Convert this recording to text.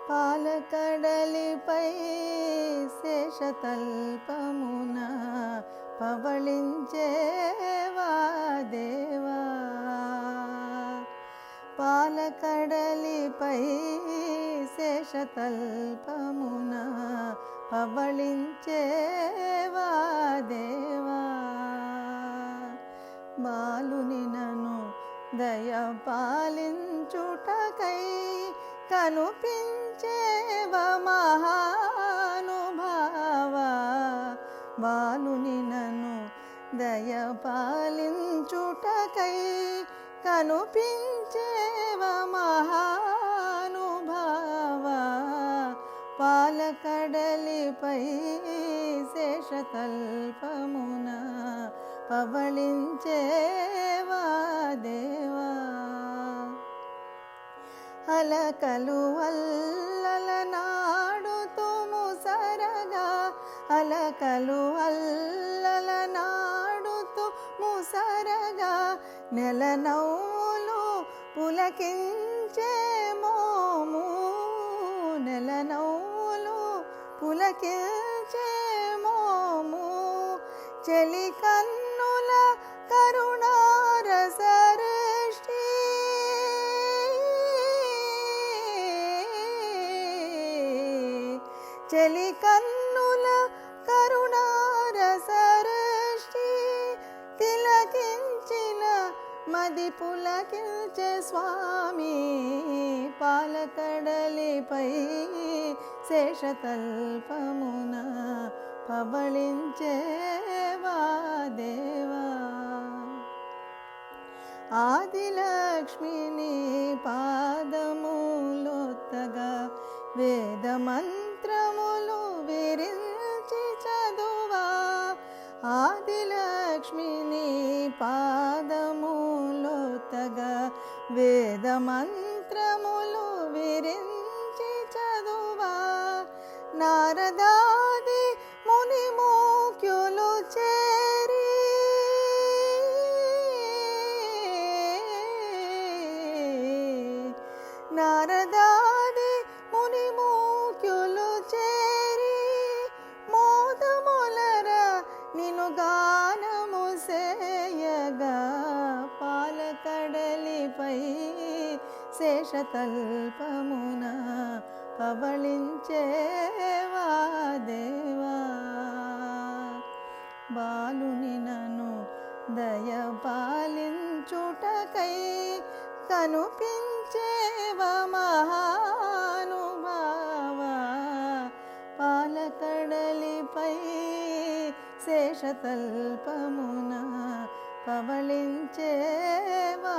పాలకడలిపై శేషతల్పమున పవళించేవా దేవా. పాలకడలిపై శేషతల్పమున పవళించేవా దేవా. బాలుని నను దయ పాలించుటకై కనుపించేవ మహానుభావ. బాలుని నను దయ పాలించుటకై కనుపించేవ మహానుభావ. పాలకడలిపై శేషతల్పమున పవళించేవా దేవా. అలకలు అల్లల నాడుతూ ముసరగా, అలకలు అల్లల నాడుతూ ముసరగా, నెలనవ్వులు పులకించే మోము, నెలనవ్వులు పులకించే మోము. చెలి కన్నుల కరుణారసృష్టి, చెలి కన్నుల కరుణారసృష్టి. తిలకించిన మది పులకించే స్వామి. పాలకడలిపై శేషతల్పమున పవళించేవా దేవా. ఆదిలక్ష్మిని పాదములొత్తగా వేదమంత్రములు విరించి చదువా. ఆదిలక్ష్మిని పాదములొత్తగా వేదమంత్రములు విరించి చదువా. నారదాది ముని ముఖ్యులు చేరి, నారదాది ముని ముఖ్యులు చేరి మోదములర నిను గానము సేయగా. పాలకడలిపై శేషతల్పమున పవళించేవా దేవా. బాలుని నను దయ పాలించుటకై కనుపించేవ మహానుభావ. పాలకడలిపై శేషతల్పమున పవళించేవా